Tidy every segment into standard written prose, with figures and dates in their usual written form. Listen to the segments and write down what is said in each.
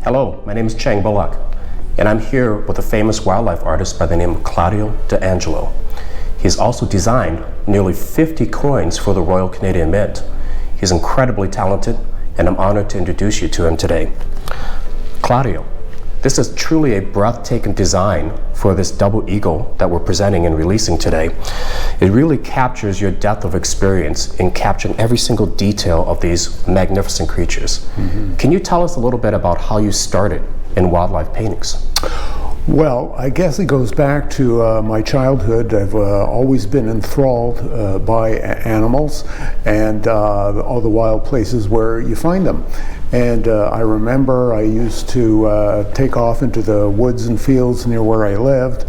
Hello, my name is Chang Bullock, and I'm here with a famous wildlife artist by the name of Claudio D'Angelo. He's also designed nearly 50 coins for the Royal Canadian Mint. He's incredibly talented, and I'm honored to introduce you to him today. Claudio, this is truly a breathtaking design for this double eagle that we're presenting and releasing today. It really captures your depth of experience in capturing every single detail of these magnificent creatures. Can you tell us a little bit about how you started in wildlife paintings? Well, I guess it goes back to my childhood. I've always been enthralled by animals and all the wild places where you find them. And I remember I used to take off into the woods and fields near where I lived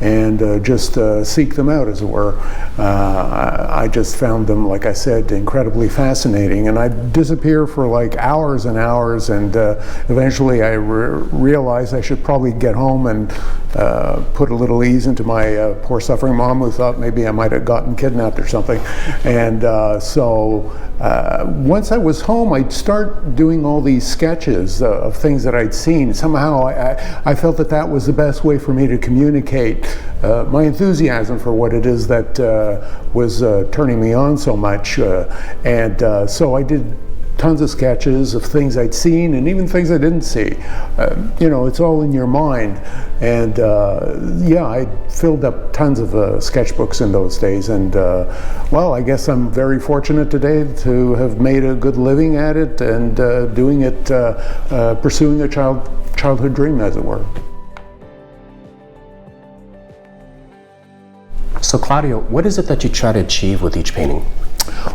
and just seek them out, as it were. I just found them, like I said, incredibly fascinating. And I'd disappear for like hours and hours, and eventually I realized I should probably get home and put a little ease into my poor suffering mom, who thought maybe I might have gotten kidnapped or something. And so once I was home, I'd start doing all these sketches of things that I'd seen. Somehow I felt that that was the best way for me to communicate my enthusiasm for what it is that was turning me on so much. So I did tons of sketches of things I'd seen and even things I didn't see. You know, it's all in your mind. And yeah, I filled up tons of sketchbooks in those days. And well, I guess I'm very fortunate today to have made a good living at it and doing it, pursuing a childhood dream, as it were. So Claudio, what is it that you try to achieve with each painting?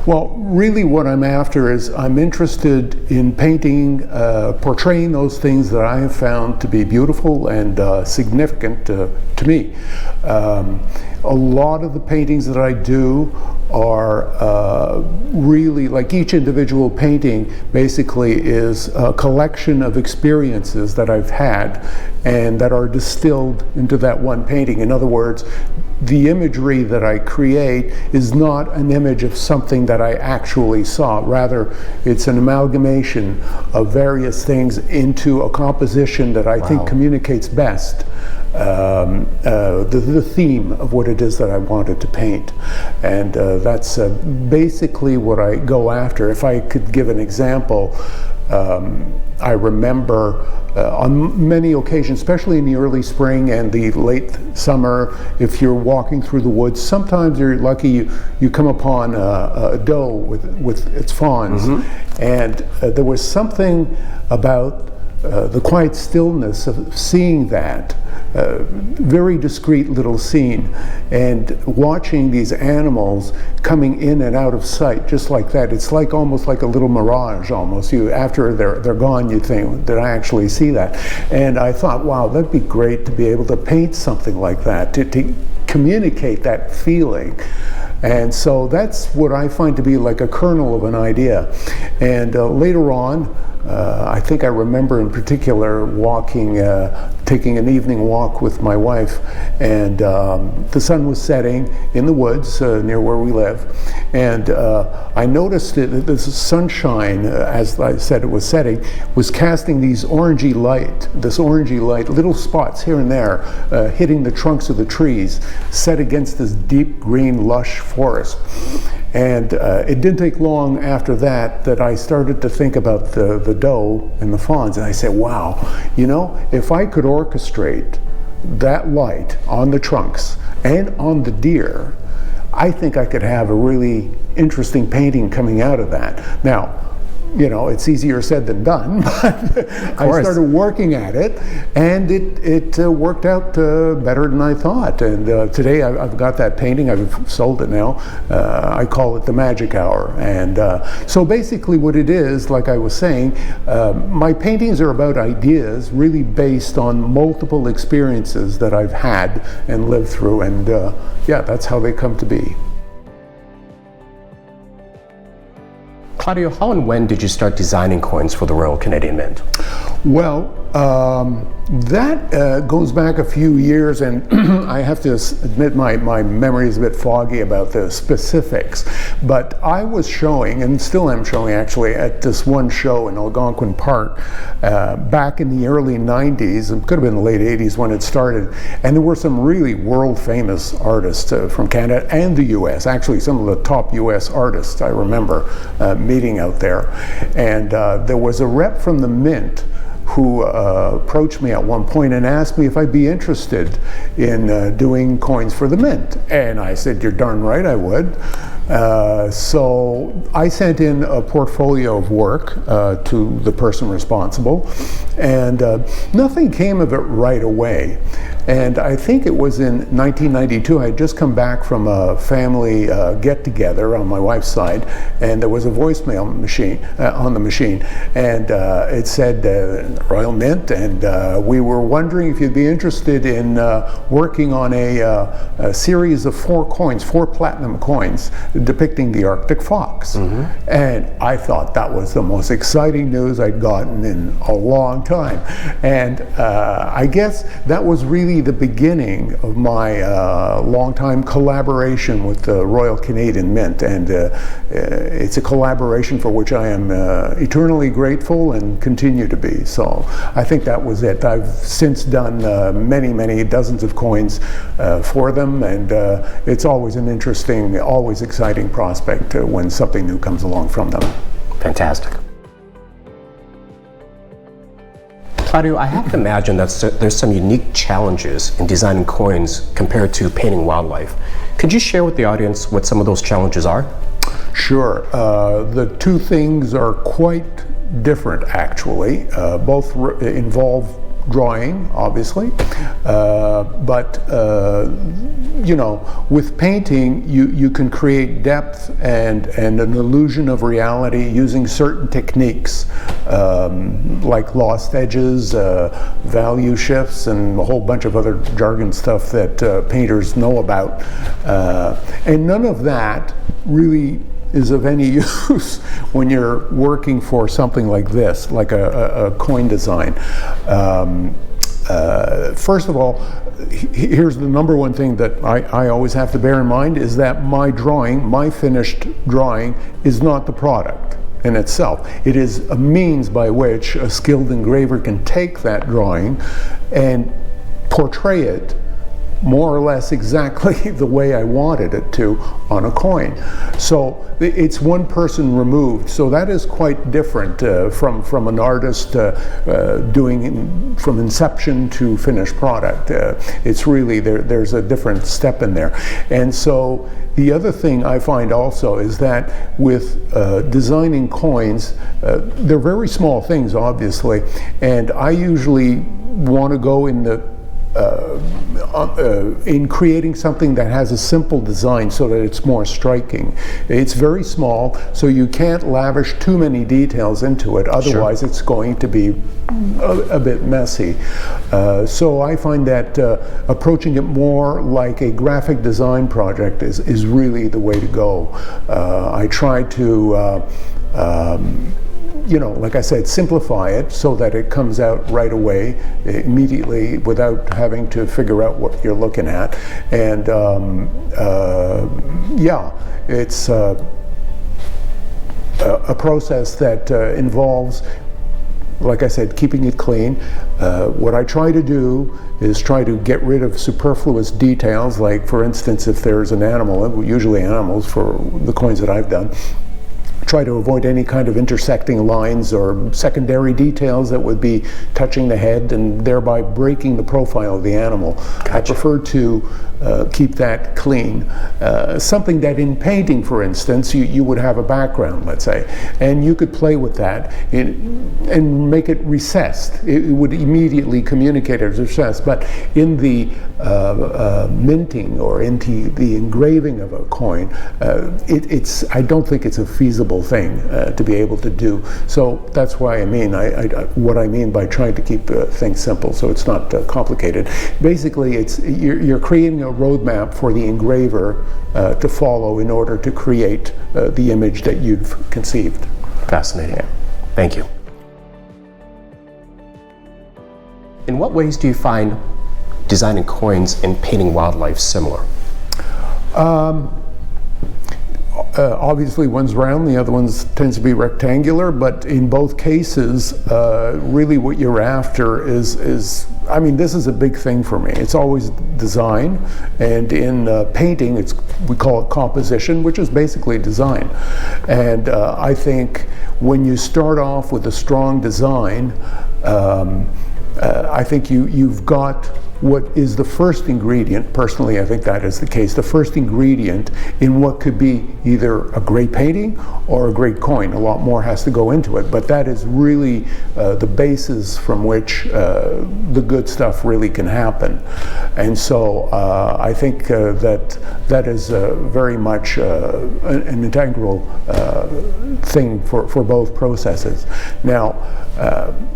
Well, really what I'm after is I'm interested in painting, portraying those things that I have found to be beautiful and significant to me. A lot of the paintings that I do are really, like each individual painting basically is a collection of experiences that I've had and that are distilled into that one painting. In other words, the imagery that I create is not an image of something that I actually saw. Rather, it's an amalgamation of various things into a composition that I think communicates best the theme of what it is that I wanted to paint. And that's basically what I go after. If I could give an example, I remember on many occasions, especially in the early spring and the late summer, if you're walking through the woods, sometimes you're lucky you come upon a doe with its fawns. And there was something about the quiet stillness of seeing that. Very discreet little scene, and watching these animals coming in and out of sight just like that. It's like almost like a little mirage almost. After they're gone, you think, did I actually see that? And I thought, wow, that'd be great to be able to paint something like that, to communicate that feeling. And so that's what I find to be like a kernel of an idea. And later on, I think I remember in particular taking an evening walk with my wife, and the sun was setting in the woods near where we live, and I noticed that the sunshine, as I said it was setting, was casting this orangey light, little spots here and there, hitting the trunks of the trees, set against this deep green lush forest. And it didn't take long after that I started to think about the doe and the fawns, and I said, wow, you know, if I could orchestrate that light on the trunks and on the deer, I think I could have a really interesting painting coming out of that. Now, you know, it's easier said than done, but I started working at it, and it worked out better than I thought. And today I've got that painting. I've sold it now. I call it the Magic Hour. And so basically what it is, like I was saying, my paintings are about ideas really based on multiple experiences that I've had and lived through. And yeah, that's how they come to be. Claudio, how and when did you start designing coins for the Royal Canadian Mint? Well, That goes back a few years, and I have to admit my memory is a bit foggy about the specifics. But I was showing, and still am showing actually, at this one show in Algonquin Park back in the early 90s. It could have been the late 80s when it started. And there were some really world famous artists from Canada and the US. Actually, some of the top US artists I remember meeting out there. And there was a rep from the Mint who approached me at one point and asked me if I'd be interested in doing coins for the Mint. And I said, you're darn right I would. So I sent in a portfolio of work to the person responsible, and nothing came of it right away. And I think it was in 1992, I had just come back from a family get-together on my wife's side, and there was a voicemail machine on the machine, and it said Royal Mint, and we were wondering if you'd be interested in working on a series of 4 platinum coins depicting the Arctic fox. Mm-hmm. And I thought that was the most exciting news I'd gotten in a long time. And I guess that was really the beginning of my long-time collaboration with the Royal Canadian Mint, and it's a collaboration for which I am eternally grateful and continue to be. So I think that was it. I've since done many dozens of coins for them, and it's always an interesting, always exciting prospect when something new comes along from them. Fantastic. Claudio, I have to imagine that there's some unique challenges in designing coins compared to painting wildlife. Could you share with the audience what some of those challenges are? Sure. The two things are quite different, actually. Both involve drawing, obviously, but you know, with painting you can create depth and an illusion of reality using certain techniques, like lost edges, value shifts, and a whole bunch of other jargon stuff that painters know about, and none of that really is of any use when you're working for something like this, like a coin design. First of all, here's the number one thing that I always have to bear in mind, is that my drawing, my finished drawing, is not the product in itself. It is a means by which a skilled engraver can take that drawing and portray it more or less exactly the way I wanted it to on a coin. So it's one person removed. So that is quite different from an artist doing from inception to finished product. It's really, there's a different step in there. And so the other thing I find also is that with designing coins, they're very small things, obviously, and I usually want to go in the in creating something that has a simple design so that it's more striking. It's very small, so you can't lavish too many details into it, otherwise sure, it's going to be a bit messy. So I find that approaching it more like a graphic design project is really the way to go. I try to you know, like I said, simplify it so that it comes out right away, immediately, without having to figure out what you're looking at. And yeah, it's a process that involves, like I said, keeping it clean. What I try to do is try to get rid of superfluous details, like, for instance, if there's an animal, usually animals for the coins that I've done, try to avoid any kind of intersecting lines or secondary details that would be touching the head and thereby breaking the profile of the animal. Gotcha. I prefer to keep that clean. Something that in painting, for instance, you would have a background, let's say, and you could play with that and make it recessed. It would immediately communicate as recessed, but in the minting or in the engraving of a coin, I don't think it's a feasible thing to be able to do. So that's why I mean what I mean by trying to keep things simple, so it's not complicated. Basically, you're creating a roadmap for the engraver to follow in order to create the image that you've conceived. Fascinating. Yeah. Thank you. in what ways do you find designing coins and painting wildlife similar? Obviously one's round, the other one tends to be rectangular, but in both cases, really what you're after is, I mean, this is a big thing for me. It's always design, and in painting, we call it composition, which is basically design. And I think when you start off with a strong design, I think you've got what is the first ingredient. Personally, I think that is the case. The first ingredient in what could be either a great painting or a great coin. A lot more has to go into it, but that is really the basis from which the good stuff really can happen. And so I think that is very much an integral thing for both processes. Now,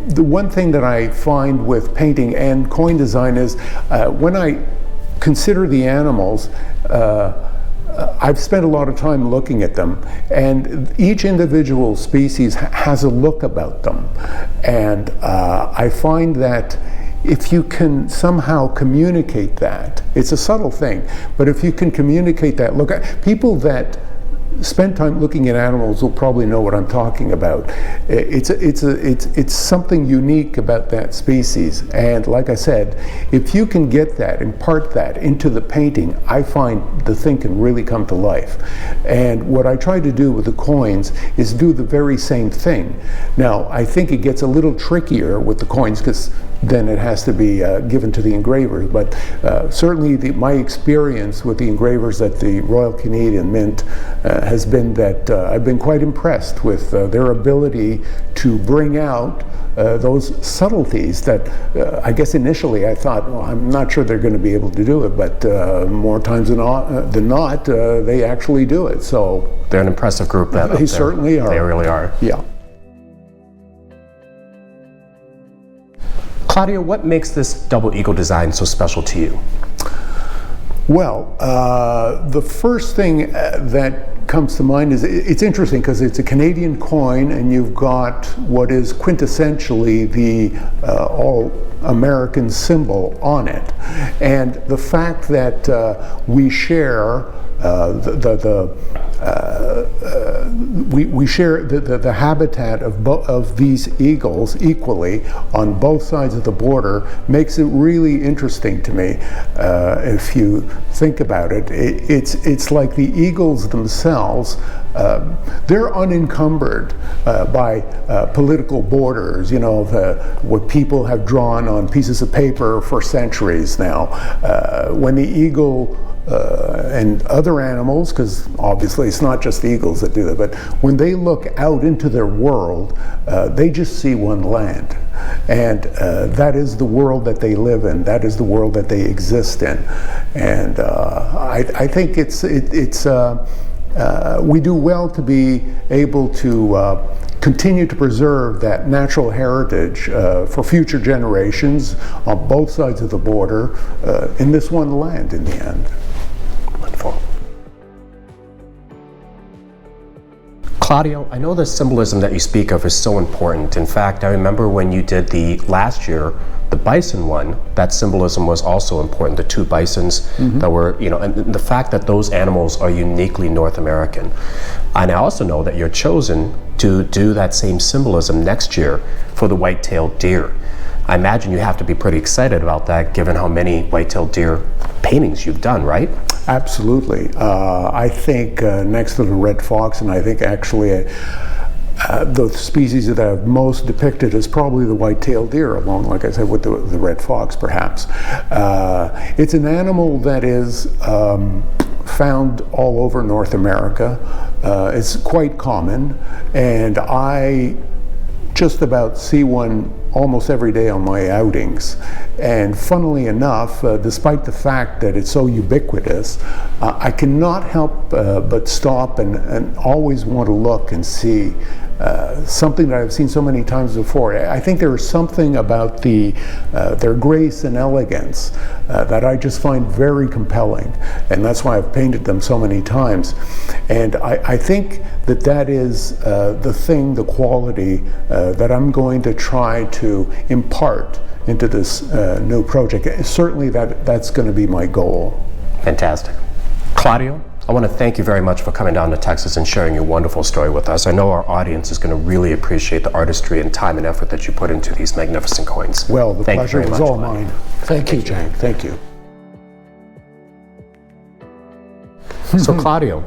the one thing that I find with painting and coin design is when I consider the animals, I've spent a lot of time looking at them, and each individual species has a look about them. And I find that if you can somehow communicate that, it's a subtle thing, but if you can communicate that, look, people that spend time looking at animals will probably know what I'm talking about. It's something unique about that species, and like I said, if you can get that, impart that into the painting, I find the thing can really come to life. And what I try to do with the coins is do the very same thing. Now, I think it gets a little trickier with the coins because then it has to be given to the engravers, but certainly my experience with the engravers at the Royal Canadian Mint has been that I've been quite impressed with their ability to bring out those subtleties that I guess initially I thought, well, I'm not sure they're going to be able to do it, but more times than not, they actually do it. So they're an impressive group. They certainly are. They really are. Yeah. Claudio, what makes this double eagle design so special to you? Well, the first thing that comes to mind is it's interesting because it's a Canadian coin, and you've got what is quintessentially the all-American symbol on it. And the fact that we share we share the habitat of these eagles equally on both sides of the border makes it really interesting to me. If you think about it, it's like the eagles themselves, they're unencumbered by political borders, you know, what people have drawn on pieces of paper for centuries now. When the eagle and other animals, because obviously it's not just the eagles that do that, but when they look out into their world, they just see one land. And that is the world that they live in, that is the world that they exist in. And I think we do well to be able to continue to preserve that natural heritage for future generations on both sides of the border in this one land in the end. Wonderful. Claudio, I know the symbolism that you speak of is so important. In fact, I remember when you did last year, the bison one, that symbolism was also important. The two bisons that were, you know, and the fact that those animals are uniquely North American. And I also know that you're chosen to do that same symbolism next year for the white-tailed deer. I imagine you have to be pretty excited about that, given how many white-tailed deer paintings you've done, right? Absolutely. I think next to the red fox, and I think actually the species that I've most depicted is probably the white-tailed deer, along, like I said, with the red fox, perhaps. It's an animal that is found all over North America. It's quite common, and I just about see one almost every day on my outings. And funnily enough, despite the fact that it's so ubiquitous, I cannot help but stop and always want to look and see something that I've seen so many times before. I think there is something about their grace and elegance that I just find very compelling, and that's why I've painted them so many times. And I think that is the thing, the quality that I'm going to try to impart into this new project. Certainly that's going to be my goal. Fantastic. Claudio, I want to thank you very much for coming down to Texas and sharing your wonderful story with us. I know our audience is going to really appreciate the artistry and time and effort that you put into these magnificent coins. Well, the pleasure was all mine. Thank you, Jack. Thank you. So Claudio,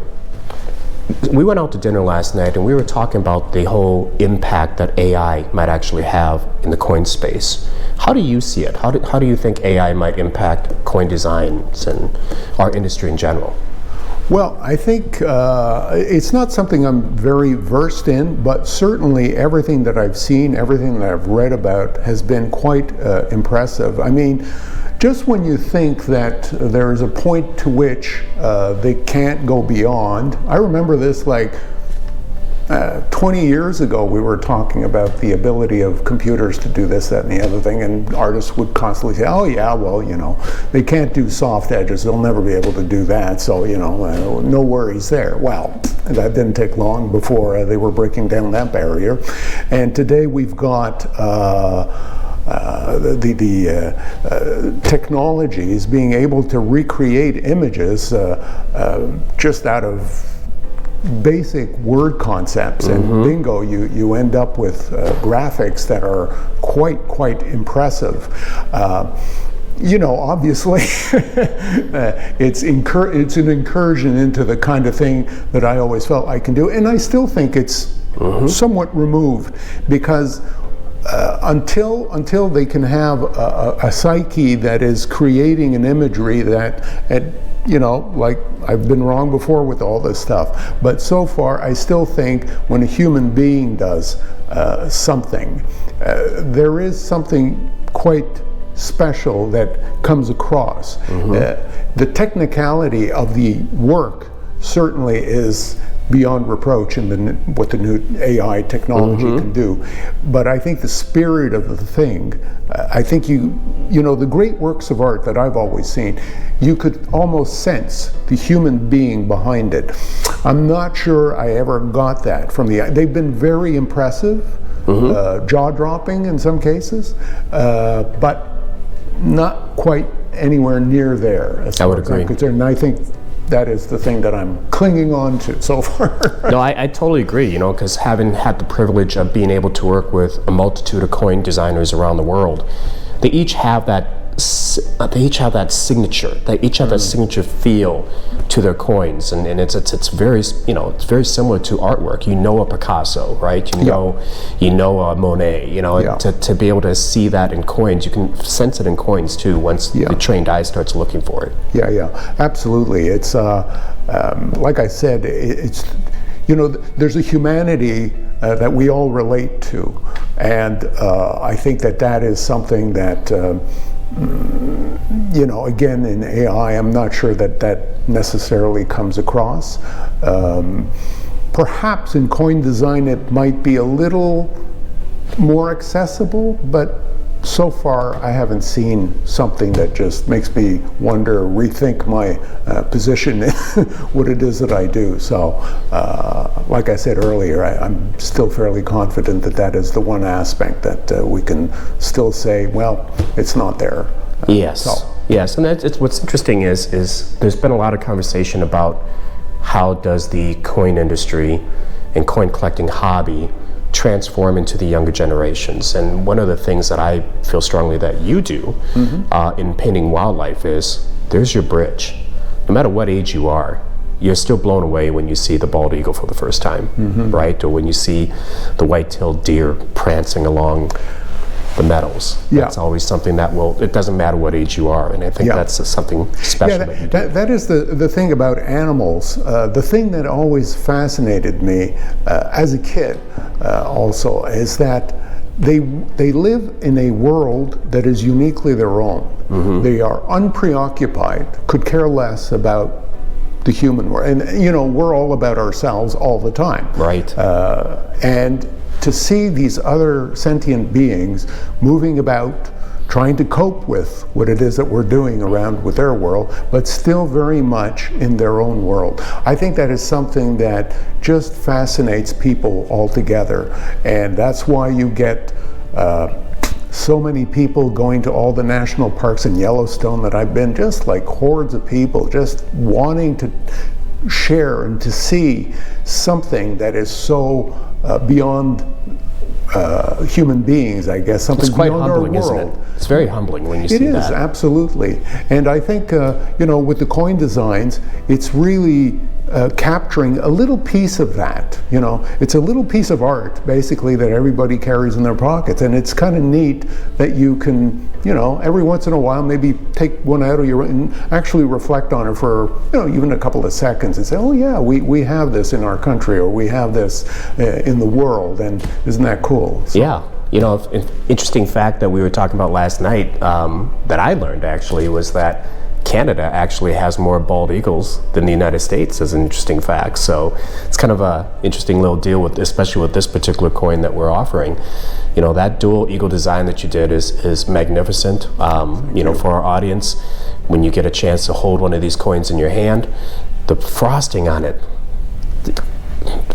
we went out to dinner last night and we were talking about the whole impact that AI might actually have in the coin space. How do you see it? How do you think AI might impact coin designs and our industry in general? Well, I think it's not something I'm very versed in, but certainly everything that I've seen, everything that I've read about has been quite impressive. I mean, just when you think that there is a point to which they can't go beyond, I remember this like 20 years ago, we were talking about the ability of computers to do this, that, and the other thing, and artists would constantly say, oh yeah, well, you know, they can't do soft edges, they'll never be able to do that, so, you know, no worries there. Well, that didn't take long before they were breaking down that barrier, and today we've got the technologies being able to recreate images just out of basic word concepts, and bingo, you end up with graphics that are quite impressive. You know, obviously, it's an incursion into the kind of thing that I always felt I can do, and I still think it's somewhat removed, because until they can have a psyche that is creating an imagery that, you know, like I've been wrong before with all this stuff, but so far I still think when a human being does something, there is something quite special that comes across. The technicality of the work certainly is beyond reproach in what the new AI technology can do. But I think the spirit of the thing, I think you know, the great works of art that I've always seen, you could almost sense the human being behind it. I'm not sure I ever got that from they've been very impressive, jaw-dropping in some cases, but not quite anywhere near there as far as I'm concerned. And I think that is the thing that I'm clinging on to so far. No, I totally agree, you know, because having had the privilege of being able to work with a multitude of coin designers around the world, they each have that signature. They each have that signature feel to their coins, and it's very, you know, it's very similar to artwork. You know, a Picasso, right? You know a Monet. You know, to be able to see that in coins, you can sense it in coins too once the trained eye starts looking for it. Yeah, absolutely. It's like I said, it's, you know, there's a humanity that we all relate to, and I think that is something that, you know, again, in AI, I'm not sure that necessarily comes across. Perhaps in coin design it might be a little more accessible, but so far I haven't seen something that just makes me wonder, rethink my position in what it is that I do. So like I said earlier, I'm still fairly confident that is the one aspect that we can still say, well, it's not there. Yes, and it's what's interesting is there's been a lot of conversation about how does the coin industry and coin collecting hobby transform into the younger generations. And one of the things that I feel strongly that you do in painting wildlife is there's your bridge. No matter what age you are, you're still blown away when you see the bald eagle for the first time, right? Or when you see the white-tailed deer prancing along the meadows. That's always something that it doesn't matter what age you are, and I think that's something special that you do. That is the thing about animals. The thing that always fascinated me as a kid also is that they live in a world that is uniquely their own. They are unpreoccupied, could care less about the human world. And you know, we're all about ourselves all the time. Right. And to see these other sentient beings moving about, trying to cope with what it is that we're doing around with their world, but still very much in their own world. I think that is something that just fascinates people altogether, and that's why you get so many people going to all the national parks in Yellowstone that I've been, just like hordes of people just wanting to share and to see something that is so beyond human beings, I guess, something it's quite beyond humbling, our world. isn't it? It's very humbling when you see that. It is, absolutely. And I think, you know, with the coin designs, it's really capturing a little piece of that. You know, it's a little piece of art, basically, that everybody carries in their pockets. And it's kind of neat that you can, you know, every once in a while, maybe take one out of your, and actually reflect on it for, you know, even a couple of seconds and say, oh yeah, we have this in our country, or we have this in the world, and isn't that cool? So, yeah. You know, an interesting fact that we were talking about last night that I learned actually was that Canada actually has more bald eagles than the United States, as an interesting fact. So it's kind of a interesting little deal with, especially with this particular coin that we're offering. You know, that dual eagle design that you did is magnificent. You know, for our audience, when you get a chance to hold one of these coins in your hand, the frosting on it, the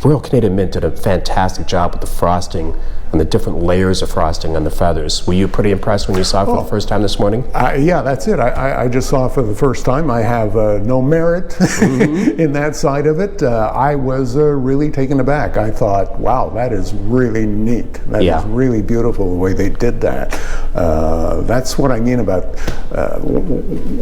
Royal Canadian Mint did a fantastic job with the frosting and the different layers of frosting on the feathers. Were you pretty impressed when you saw it for the first time this morning? Yeah, that's it. I just saw it for the first time. I have no merit in that side of it. I was really taken aback. I thought, wow, that is really neat. That is really beautiful the way they did that. That's what I mean about,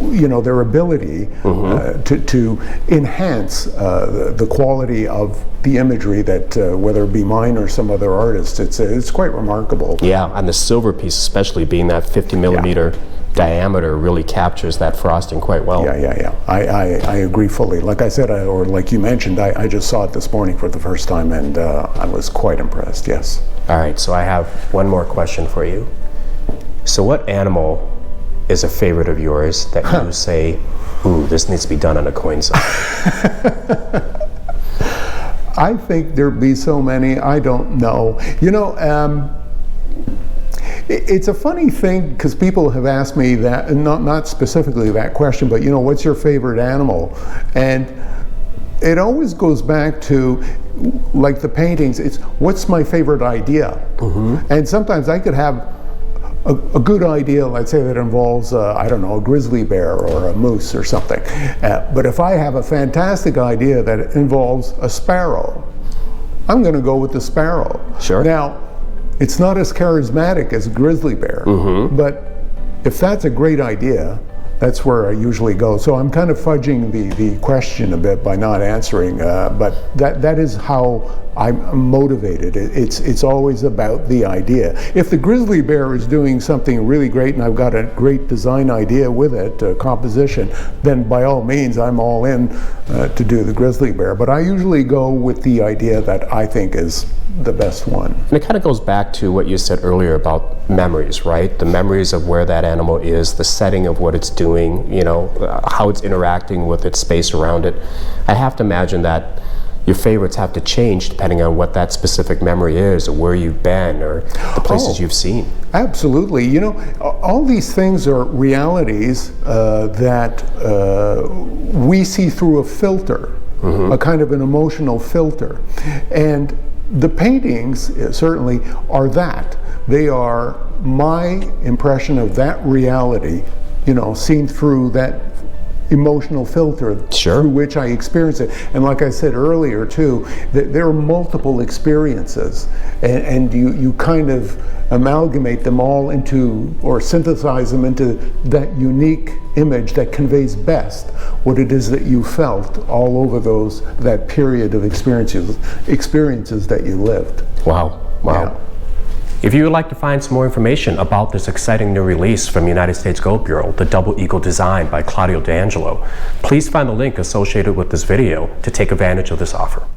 you know, their ability to enhance the quality of the imagery that, whether it be mine or some other artist, it's quite remarkable. Yeah, and the silver piece, especially being that 50 millimeter diameter, really captures that frosting quite well. Yeah. I agree fully. Like I said, or like you mentioned, I just saw it this morning for the first time, and I was quite impressed, yes. All right, so I have one more question for you. So what animal is a favorite of yours that you say, ooh, this needs to be done on a coin sign? I think there'd be so many, I don't know. You know, it's a funny thing, because people have asked me that, and not specifically that question, but, you know, what's your favorite animal? And it always goes back to, like the paintings, it's what's my favorite idea? And sometimes I could have a good idea, let's say, that involves, I don't know, a grizzly bear or a moose or something. But if I have a fantastic idea that involves a sparrow, I'm going to go with the sparrow. Sure. Now, it's not as charismatic as a grizzly bear, but if that's a great idea, that's where I usually go. So I'm kind of fudging the question a bit by not answering, but that is how I'm motivated. It's always about the idea. If the grizzly bear is doing something really great and I've got a great design idea with it, composition, then by all means I'm all in to do the grizzly bear. But I usually go with the idea that I think is the best one. And it kind of goes back to what you said earlier about memories, right? The memories of where that animal is, the setting of what it's doing, you know, how it's interacting with its space around it. I have to imagine that your favorites have to change depending on what that specific memory is, or where you've been, or the places you've seen. Absolutely. You know, all these things are realities that we see through a filter, a kind of an emotional filter. And the paintings certainly are that. They are my impression of that reality, you know, seen through that emotional filter through which I experience it. And like I said earlier too, there are multiple experiences, and you kind of amalgamate them all into, or synthesize them into that unique image that conveys best what it is that you felt all over that period of experiences that you lived. Wow. Yeah. If you would like to find some more information about this exciting new release from United States Gold Bureau, the Double Eagle Design by Claudio D'Angelo, please find the link associated with this video to take advantage of this offer.